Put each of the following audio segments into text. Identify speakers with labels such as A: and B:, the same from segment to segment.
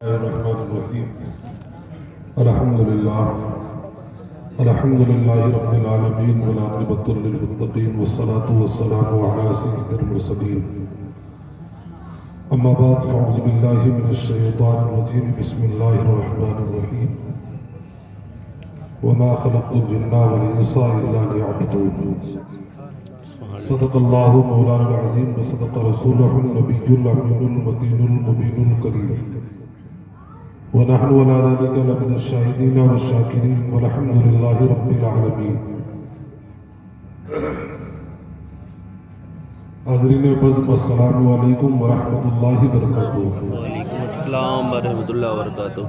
A: الرحمن الرحيم الحمد لله رب العالمين والعاقبة للمتقين والصلاة والسلام على سيد المرسلين أما بعد فأعوذ بالله من الشيطان الرجيم بسم الله الرحمن الرحيم وما خلقت الجن والإنس إلا ليعبدون صدق الله مولانا العظيم وصدق رسوله النبي الأمين المتين المبين الكريم ونحن على ذلك لمن الشاهدين والشاكرين والحمد لله رب العالمين. حاضرین بزم السلام علیکم ورحمۃ اللہ وبرکاتہ.
B: وعلیکم السلام ورحمۃ اللہ وبرکاتہ.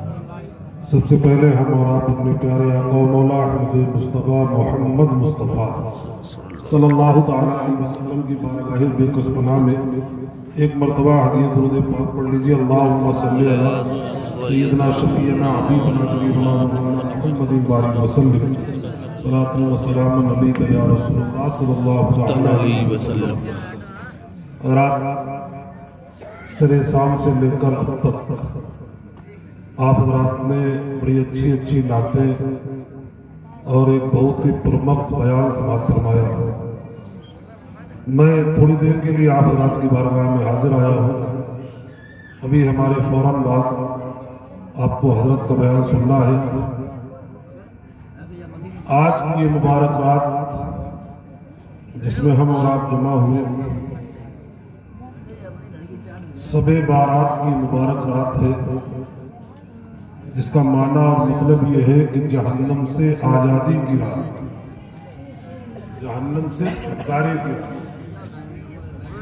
A: سب سے پہلے ہم اور آپ اپنے پیارے آقا و مولا احمد مصطفیٰ محمد مصطفیٰ صلی اللہ تعالیٰ علیہ وسلم کی بارگاہ بے کس پناہ میں ایک مرتبہ حدیث درود پاک پڑھ لیجیے. اللہم صلی علی سیدنا شفیعنا حبیبنا قریبنا مولانا محمد بارک وسلم صلاۃ و سلام علیک یا رسول اللہ صلی اللہ علیہ وسلم. رات سر شام سے لے کر اب تک آپ حضرات نے بڑی اچھی نعتیں اور ایک بہت ہی پرمغز بیان سماعت فرمایا. میں تھوڑی دیر کے لیے آپ حضرات کی بارگاہ میں حاضر آیا ہوں. ابھی ہمارے فوراً بعد آپ کو حضرت کا بیان سننا ہے. آج کی یہ مبارک رات جس میں ہم اور آپ جمع ہوئے شب بارات کی مبارک رات ہے، جس کا معنی اور مطلب یہ ہے کہ جہنم سے آزادی کی رات، جہنم سے چھٹکارے کی رات.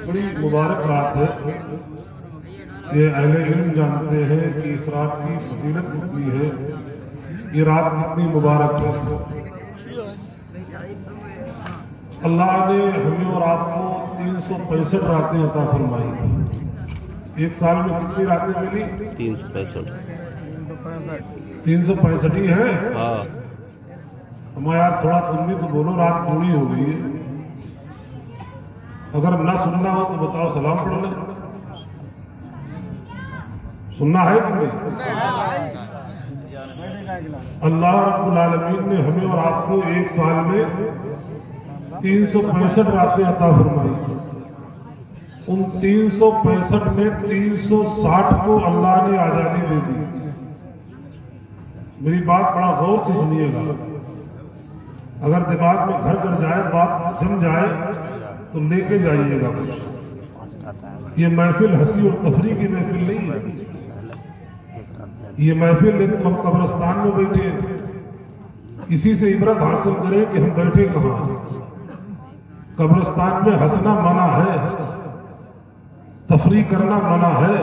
A: بڑی مبارک رات ہے. یہ اہل علم جانتے ہیں کہ اس رات کی فضیلت کتنی ہے، یہ رات کتنی مبارک ہے. اللہ نے ہمیں اور آپ کو 365 راتیں عطا فرمائی. ایک سال میں کتنی راتیں ملی؟
B: 365.
A: 365 ہی ہے.
B: ہاں
A: ہمیں یار تھوڑا تم بھی تو بولو، رات پوری ہو گئی ہے. اگر نہ سننا ہو تو بتاؤ، سلام پڑھ لیں. سننا ہے کہ نہیں؟ اللہ رب العالمین نے ہمیں اور آپ کو ایک سال میں 365 راتیں عطا فرمائی. ان 365 میں 360 کو اللہ نے آزادی دے دی. میری بات بڑا غور سے سنیے گا. اگر دماغ میں گھر کر جائے، بات جم جائے تو لے کے جائیے گا کچھ. یہ محفل ہنسی اور تفریح کی محفل نہیں ہے. یہ محفل ایک ہم قبرستان میں بیٹھے ہیں، اسی سے عبرت حاصل کریں کہ ہم بیٹھے کہاں ہیں. قبرستان میں ہنسنا منع ہے، تفریح کرنا منع ہے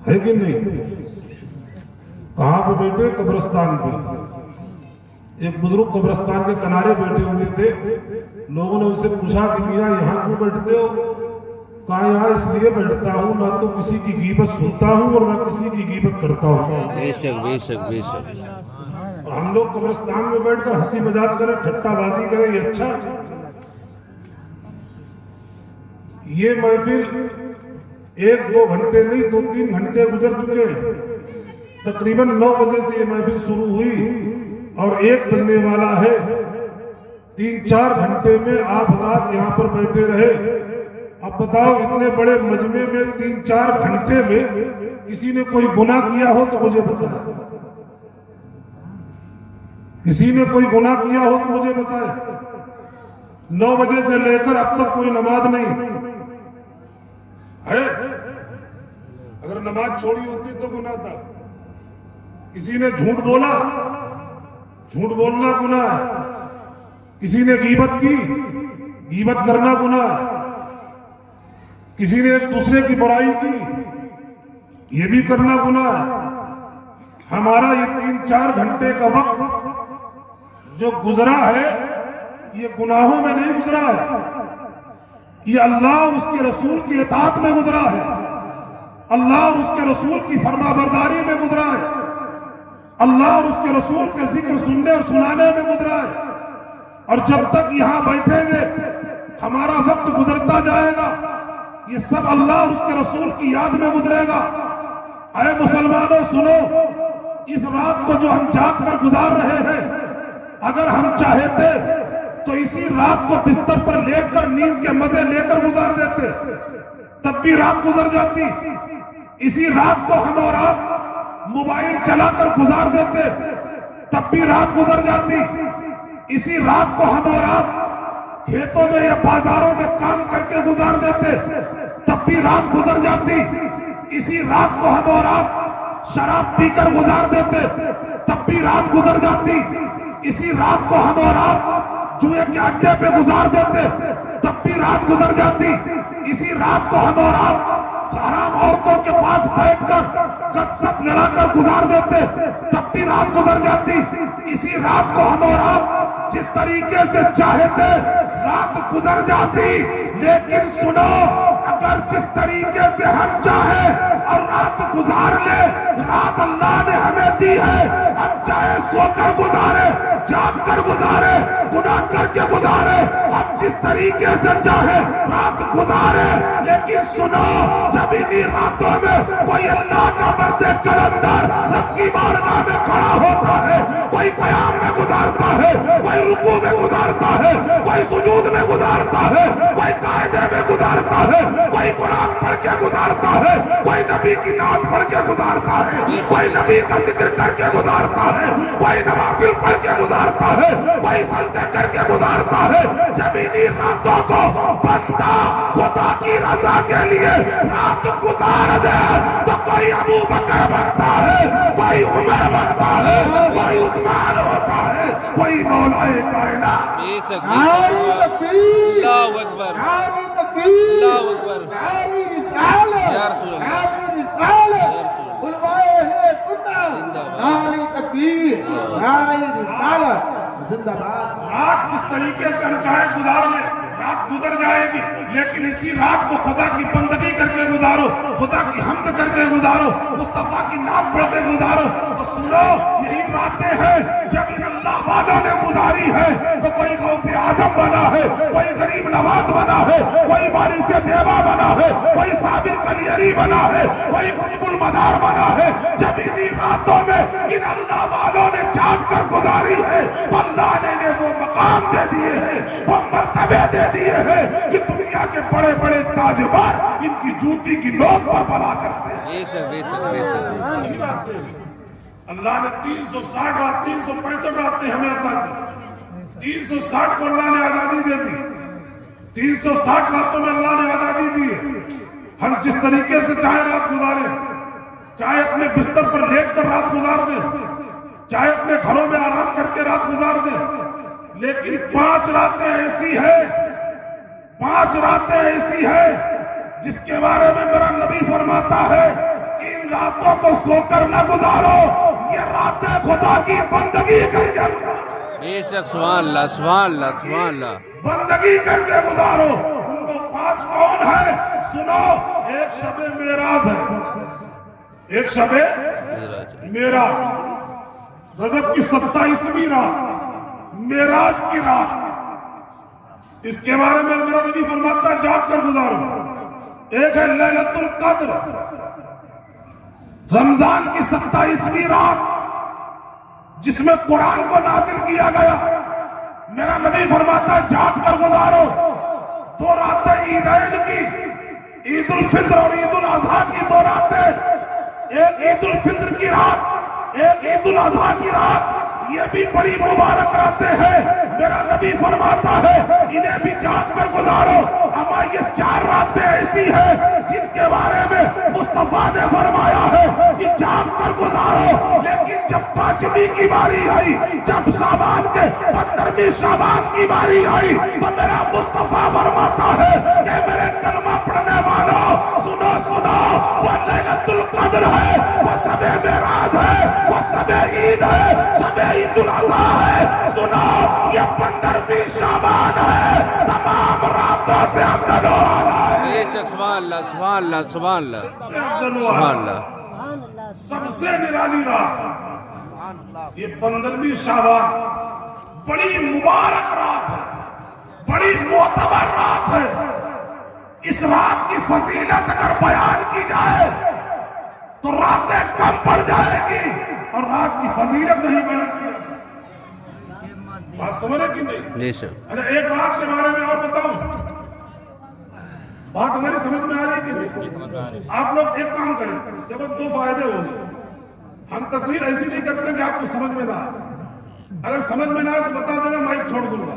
A: کہ نہیں؟ کہاں پہ بیٹھے؟ قبرستان پہ. ایک بزرگ قبرستان کے کنارے بیٹھے ہوئے تھے. لوگوں نے ان سے پوچھا کہ میاں یہاں کیوں بیٹھتے ہو؟ کہا یہاں اس لیے بیٹھتا ہوں نہ تو کسی کی غیبت سنتا ہوں اور نہ کسی کی غیبت کرتا ہوں.
B: بے شک بے شک بے شک.
A: اور ہم لوگ قبرستان میں بیٹھ کر ہنسی مذاق کریں، ٹھٹا بازی کریں، یہ اچھا؟ یہ محفل 1-2 گھنٹے نہیں 2-3 گھنٹے گزر چکے ہیں. تقریباً 9 بجے سے یہ محفل شروع ہوئی اور 1 بجنے والا ہے. 3-4 گھنٹے میں آپ حضرات یہاں پر بیٹھے رہے. اب بتاؤ اتنے بڑے مجمع میں 3-4 گھنٹے میں کسی نے کوئی گناہ کیا ہو تو مجھے بتائیں. کسی نے کوئی گناہ کیا ہو تو مجھے بتائیں. 9 بجے سے لے کر اب تک کوئی نماز نہیں ہے. اگر نماز چھوڑی ہوتی تو گناہ تھا. کسی نے جھوٹ بولا، جھوٹ بولنا گناہ ہے. کسی نے غیبت کی، غیبت کرنا گناہ ہے. کسی نے ایک دوسرے کی برائی کی، یہ بھی کرنا گناہ ہے. ہمارا یہ 3-4 گھنٹے کا وقت جو گزرا ہے یہ گناہوں میں نہیں گزرا ہے، یہ اللہ اور اس کے رسول کی اطاعت میں گزرا ہے. اللہ اور اس کے رسول کی فرما برداری میں گزرا ہے. اللہ اور اس کے رسول کے ذکر سننے اور سنانے میں گزرا ہے. اور جب تک یہاں بیٹھیں گے ہمارا وقت گزرتا جائے گا. یہ سب اللہ اور اس کے رسول کی یاد میں گزرے گا۔ اے مسلمانوں سنو، اس رات کو جو ہم جاگ کر گزار رہے ہیں، اگر ہم چاہتے تو اسی رات کو بستر پر لیٹ کر نیند کے مزے لے کر گزار دیتے، تب بھی رات گزر جاتی۔ اسی رات کو ہم اور آپ موبائل چلا کر گزار دیتے، تب بھی رات گزر جاتی۔ اسی رات کو ہم اور آپ کھیتوں میں یا بازاروں میں کام کر کے گزار دیتے، تب بھی رات گزر جاتی۔ اسی رات کو ہم اور آپ شراب پی کر گزار دیتے، تب بھی رات گزر جاتی۔ اسی رات کو ہم اور آپ جوئے کے اڈے پہ گزار دیتے، تب بھی رات گزر جاتی۔ اسی رات کو ہم اور آپ حرام عورتوں کے پاس بیٹھ کر گپ سپ لڑا کر گزار دیتے، تب بھی رات گزر جاتی۔ اسی رات کو ہم اور آپ جس طریقے سے چاہتے رات گزر جاتی۔ لیکن سنو، اگر جس طریقے سے ہم چاہیں اور رات گزار لے، رات اللہ نے ہمیں دی ہے، ہم چاہے سو کر گزارے، جاگ کر گزارے، گناہ کر کے گزارے، ہم جس طریقے سے چاہیں رات گزارے۔ لیکن سنو، جب انہی راتوں میں کوئی اللہ کا مرد کلندر رب کی بارگاہ میں کھڑا ہوتا ہے، کوئی قیام میں گزارتا ہے، کوئی رکوع میں گزارتا ہے، کوئی سجود میں گزارتا ہے، کوئی قاعدے میں گزارتا ہے، کوئی قرآن پڑھ کے گزارتا ہے، کوئی نبی کی نعت پڑھ کے گزارتا ہے، کوئی نبی کا ذکر کر کے گزارتا ہے، کوئی نوافل پڑھ کے گزارتا ہے، کوئی سجدے کر کے گزارتا ہے۔ جب انہی راتوں کو بندہ خدا کی رضا کے لیے رات گزار دے تو کوئی ابو بکر بنتا ہے، کوئی عمر بنتا ہے، کوئی عثمان ہوتا ہے، کوئی مولائے کائنات۔
B: اللہ اکبر، اللہ اکبر، یا رسول اللہ،
A: رات جس طریقے سے ہم چاہے گزار لیں، رات گزر جائے گی، لیکن اسی رات کو خدا کی بندگی کر کے گزارو، خدا کی حمد کر کے گزارو، مصطفیٰ کی نام پڑھ کے گزارو۔ تو سنو، یہی راتیں ہیں جب ان اللہ والوں نے گزاری ہے تو کوئی غوث اعظم بنا ہے، کوئی غریب نواز بنا ہے، کوئی وارث دیوا بنا ہے، کوئی صابر کلیری بنا ہے، کوئی قطب المدار بنا ہے۔ جب انہی راتوں میں ان اللہ والوں نے جاگ کر گزاری ہے تو اللہ نے وہ مقام دے دیے ہیں، وہ مرتبے دے دیے ہیں کہ دنیا کے بڑے بڑے تاجدار ان کی جوتی کی نوک پر بنا کرتے ہیں۔
B: بے شک، بے شک، بے شک۔
A: اللہ نے 360 رات 365 راتیں ہمیں عطا کی، 360 کو اللہ نے آزادی دے دی، 360 راتوں میں اللہ نے آزادی دی ہے۔ ہم جس طریقے سے چاہے رات گزاریں، چاہے اپنے بستر پر لیٹ کر رات گزار دیں، چاہے اپنے گھروں میں آرام کر کے رات گزار دیں، لیکن 5 راتیں ایسی ہیں، 5 راتیں ایسی ہیں جس کے بارے میں میرا نبی فرماتا ہے کہ ان راتوں کو سو کر نہ گزارو، یہ راتیں خدا کی بندگی کر کے گزارو،
B: بے شک، سبحان اللہ، سبحان اللہ، سبحان اللہ۔
A: بندگی کر کے گزارو۔ ان کو 5 کون ہے؟ سنو، ایک شب معراج ہے، ایک شب معراج، رجب کی 27ویں رات، معراج کی رات، اس کے بارے میں میرا نبی فرماتا ہے جاگ کر گزارو۔ ایک ہے لیلۃ القدر، رمضان کی 27ویں رات جس میں قرآن کو نازل کیا گیا، میرا نبی فرماتا ہے جاگ کر گزارو۔ 2 راتیں عیدین کی، عید الفطر اور عید الاضحیٰ کی 2 راتیں، ایک عید الفطر کی رات، ایک عید الاضحیٰ کی رات، یہ بھی بڑی مبارک راتیں ہیں۔ میرا نبی فرماتا ہے انہیں بھی جاگ کر گزارو۔ اما یہ 4 راتیں ایسی ہیں جن کے بارے میں مصطفیٰ نے فرمایا ہے کہ جاگ کر گزارو، لیکن جب 5ویں کی باری آئی، جب شعبان کے 15ویں شعبان کی باری آئی تو میرا مصطفیٰ فرماتا ہے کہ میرے کلمہ پڑھنے والوں سنو سنو، وہ لیلۃ القدر ہے، وہ شب معراج ہے، وہ شب عید ہے، شب عید الاضحیٰ ہے۔ سنو، یہ 15ویں شعبان ہے، تمام راتوں سے افضل والا ہے۔
B: بے شک، سبحان اللہ، سبحان اللہ، سبحان اللہ، سبحان اللہ۔
A: سب سے نرالی رات یہ 15ویں شعبان، بڑی مبارک رات ہے، بڑی معتبر رات ہے۔ اس رات کی فضیلت اگر بیان کی جائے تو راتیں کم پڑ جائے گی اور رات کی فضیلت نہیں بیان کی جا سکتی. بات سمجھ رہے کہ نہیں؟
B: جی سر.
A: اچھا ایک رات کے بارے میں اور بتاؤں. بات ہماری سمجھ میں آ رہی ہے کہ نہیں؟ آپ لوگ ایک کام کریں, دیکھو دو فائدے ہوں گے. ہم تقریر ایسی نہیں کرتے کہ آپ کو سمجھ میں نہ آئے. اگر سمجھ میں نہ آئے تو بتا دینا, مائک چھوڑ دوں گا.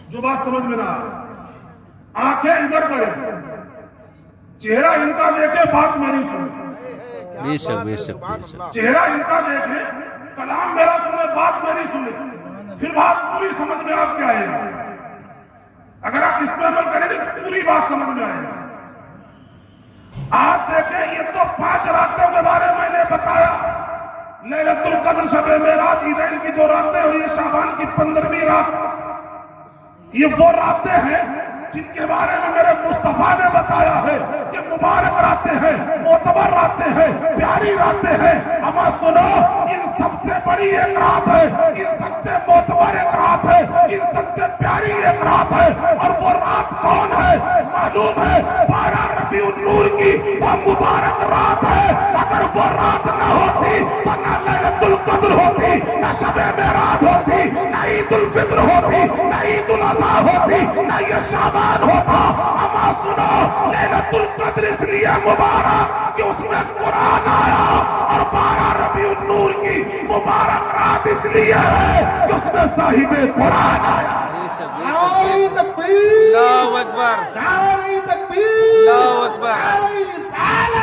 A: جو بات سمجھ میں نہ آئے آنکھیں ادھر کریں, چہرہ ان کا دیکھے, بات میری سنیں.
B: بے شک بے شک بے شک.
A: چہرہ ان کا دیکھے, کلام میرا سنے, بات میری سنے, پھر بات پوری سمجھ میں آپ کے آئے گی. اگر آپ اس پہ عمل کریں گے تو پوری بات سمجھ میں آئے گی. آپ دیکھیں یہ تو 5 راتوں کے بارے میں نے بتایا. لیلۃ القدر, شب معراج, عیدین کی 2 راتیں اور یہ شعبان کی 15ویں رات, یہ وہ راتیں ہیں جن کے بارے میں میرے مصطفیٰ نے بتایا ہے کہ مبارک راتیں ہیں, معتبر راتیں ہیں, پیاری راتیں ہیں. اما سنو, ان سب سے بڑی ایک رات ہے, ان سب سے معتبر ایک رات ہے, ان سب سے پیاری ایک رات ہے. اور وہ رات کون ہے معلوم ہے؟ 12 ربیع النور کی وہ مبارک رات ہے. اگر وہ رات نہ ہوتی تو نہ لیلۃ القدر ہوتی, نہ شب معراج ہوتی, نہ عید الفطر ہوتی, نہ عید الاضحیٰ ہوتی, نہ یہ شعبان ہوتا. اما سنو, لیلۃ القدر اس لیے مبارک کہ اس میں قرآن آیا, اور 12 ربیع النور کی مبارک رات اس لیے ہے کہ اس میں صاحب قرآن آیا.
B: اللہ اکبر, اللہ اکبر,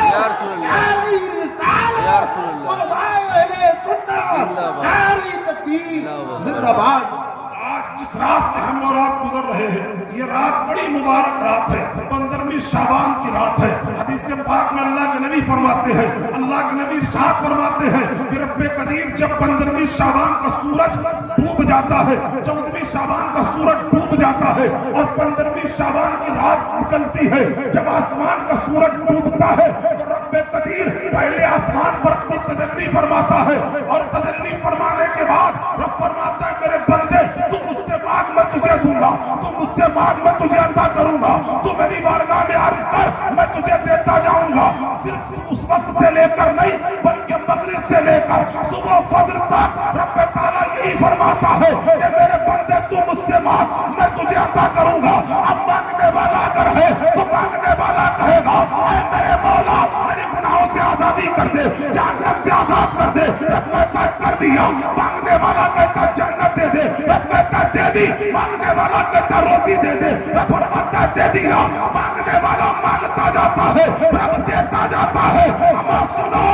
B: یا رسول اللہ, یا رسول اللہ.
A: آج جس رات سے ہم اور آپ گزر رہے ہیں, یہ رات بڑی مبارک رات ہے, 15ویں شعبان کی رات ہے. حدیث پاک میں اللہ کے نبی فرماتے ہیں, اللہ کے نبی ارشاد فرماتے ہیں کہ رب قدیر جب 15ویں شعبان کا سورج ڈوب جاتا ہے, 14ویں شعبان کا سورج ڈوب جاتا ہے اور 15ویں شعبان کی رات نکلتی ہے, جب آسمان کا سورج ڈوبتا ہے تو رب قدیر پہلے آسمان پر اپنی تجلی فرماتا ہے, اور تجلی فرمانے کے بعد رب فرماتا ہے میرے بندے تو مجھ سے مانگ میں تجھے دوں گا, تو مجھ سے مانگ میں تجھے عطا کروں گا, تو میری بارگاہ میں عرض کر میں تجھے دیتا جاؤں گا. صرف اس وقت سے لے کر نہیں بلکہ مغرب سے لے کر صبح فجر تک رب تعالیٰ یہی فرماتا ہے کہ میرے بندے تو مجھ سے مانگ میں تجھے عطا کروں گا. اب مانگنے والا اگر ہے تو مانگنے والا کہے گا اے میرے مولا میرے گناہوں سے آزادی کر دے, جہنم سے آزاد کر دے. رب نے طے کر دیا, مانگنے والا کہتا جنت دے دے, رب نے طے دے دی, مانگنے والا کہتا روزی دے دے, رب فرماتا دے دیا. مانگنے والا مانگتا جاتا ہے, رب دیتا جاتا ہے. اما سنو,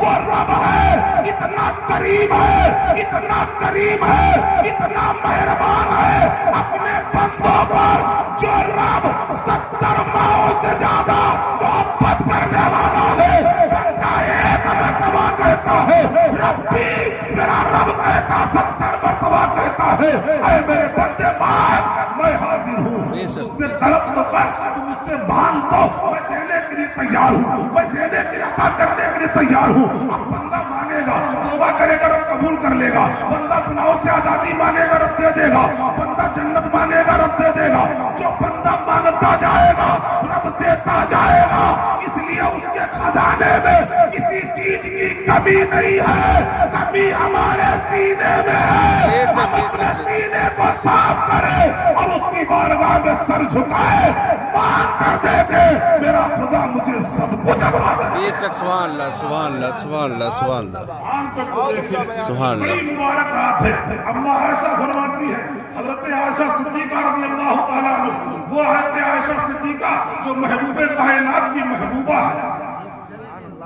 A: وہ رب ہے اتنا کریم ہے, اتنا کریم ہے, اتنا مہربان ہے اپنے بندوں پر, جو رب 70 ماؤں سے زیادہ محبت کرنے والا ہے. بندہ ایک مرتبہ کہتا ہے ربی, میرا رب کہتا 70 مرتبہ کہتا ہے اے میرے بندے مانگ میں حاضر ہوں. مجھ سے طلب نہ کر, تم مجھ سے مانگ تو میں دینے کے لیے تیار ہوں, میں دینے کے لیے عطا کرنے کے لیے تیار ہوں. اب بندہ مانگے گا, توبہ کرے گا, رب قبول کر لے گا. بندہ گناہوں سے آزادی مانگے گا, رب دے دے گا. بندہ جنت مانگے گا, رب دے دے گا. جو بندہ مانگتا جائے گا رب دیتا جائے گا. اس لیے اس کے خزانے میں کسی چیز کی کمی نہیں ہے, کمی ہمارے سینے میں ہے. ہم اپنے سینے کو صاف کرے اور اس کی بارگاہ میں سر جھکائے, مانگ کر دے دے میرا خدا مجھے سب کچھ عطا کرے.
B: بے شک, سبحان اللہ, سبحان اللہ, سبحان اللہ, سبحان اللہ,
A: مانگ کر تو دیکھیں,
B: سبحان اللہ.
A: بڑی مبارک رات ہے. اما عائشہ فرماتی ہے, حضرت عائشہ صدیقہ رضی اللہ تعالیٰ عنہ, وہ حضرت عائشہ صدیقہ جو محبوب کائنات کی محبوبہ ہے,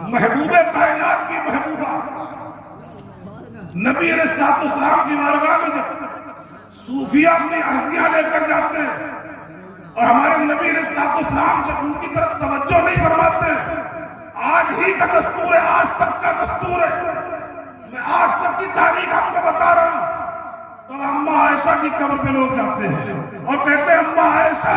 A: محبوب کائنات کی محبوبہ, نبی علیہ السلام کی بارگاہ میں جب صوفیہ اپنی عرضیاں لے کر جاتے ہیں اور ہمارے نبی علیہ السلام جب ان کی طرف توجہ نہیں فرماتے, آج ہی کا دستور ہے, آج تک کا دستور ہے, میں آج تک کی تاریخ آپ کو بتا رہا ہوں. تو اما عائشہ کی قبر پہ لوگ جاتے ہیں اور کہتے ہیں اما عائشہ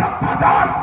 A: 10,000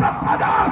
A: 10,000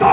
A: 2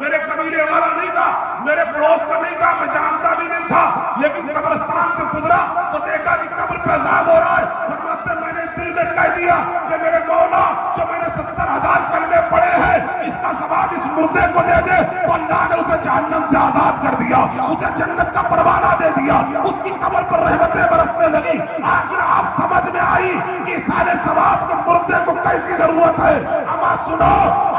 A: میرے قبیلے والا نہیں تھا، میرے پڑوس کا نہیں تھا، میں جانتا بھی نہیں تھا، لیکن قبرستان سے گزرا تو دیکھا کہ قبر پہ عذاب ہو رہا ہے۔ فرماتے ہیں میں نے دل میں کہہ دیا کہ میرے مولا جو میں نے 70,000 کلمے پڑھے ہیں اس کا ثواب اس مردے کو دے دے، تو اللہ نے اسے جہنم سے آزاد کر دیا، اسے جنت کا پروانہ دے دیا، اس کی قبر پر رحمتیں برسنے لگی۔ آخر آپ سمجھ میں آئی کہ سارے ثواب کے مردے کو کیسی ضرورت ہے۔ اما سنو،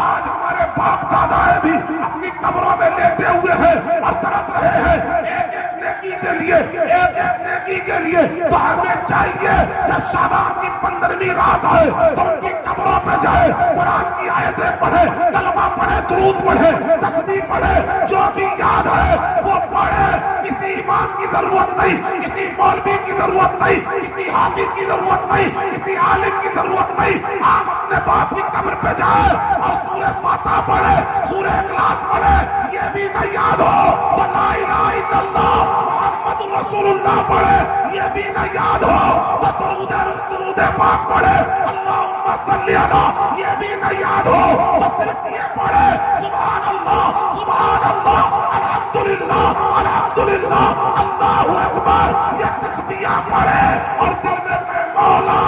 A: آج ہمارے باپ دادا بھی اپنی قبروں میں لیٹے ہوئے ہیں اور تڑپ رہے ہیں ایک ایک نیکی کے لیے، ایک ایک نیکی کے لیے۔ تو ہمیں چاہیے جب شعبان کی 15ویں رات آئے تو ان کی قبروں پہ جائے، قرآن کی آیتیں پڑھے، کلمہ پڑھے، درود پڑھے، تسبیح پڑھے، جو بھی یاد ہے وہ پڑھے۔ کسی امام کی ضرورت نہیں، کسی مولوی کی ضرورت نہیں، کسی حافظ کی ضرورت نہیں، کسی عالم کی ضرورت نہیں۔ آپ اپنے باپ کی قبر پہ جائے اور سورہ فاتحہ پڑھے، سورہ اخلاص پڑھے، یہ بھی نہ یاد ہو تو لا الہ الا اللہ محمد رسول اللہ پڑھے، یہ بھی نہ یاد ہو تو درود پاک پڑھے، اللہم صلی علی، یہ بھی نہ یاد ہو تو صرف یہ پڑھے سبحان اللہ سبحان اللہ الحمدللہ الحمدللہ اللہ اکبر، یہ تسبیح پڑھے اور دل میں کہے مولا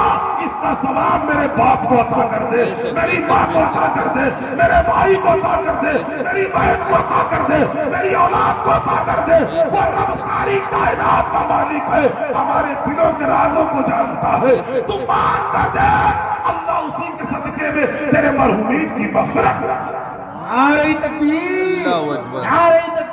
A: اس کا ثواب میرے باپ کو عطا کر دے، میری ماں کو عطا کر دے، میرے بھائی کو عطا کر دے، میری بہن کو عطا کر دے، میری اولاد کو عطا کر دے۔ وہ رب ساری کائنات کا مالک ہے، ہمارے دلوں کے رازوں کو جانتا ہے، تو مان کر دے، اللہ اسی کے صدقے میں تیرے مرحومین کی مغفرت۔
C: نعرہ تکبیر،
B: اللہ اکبر۔
C: نعرہ تکبیر۔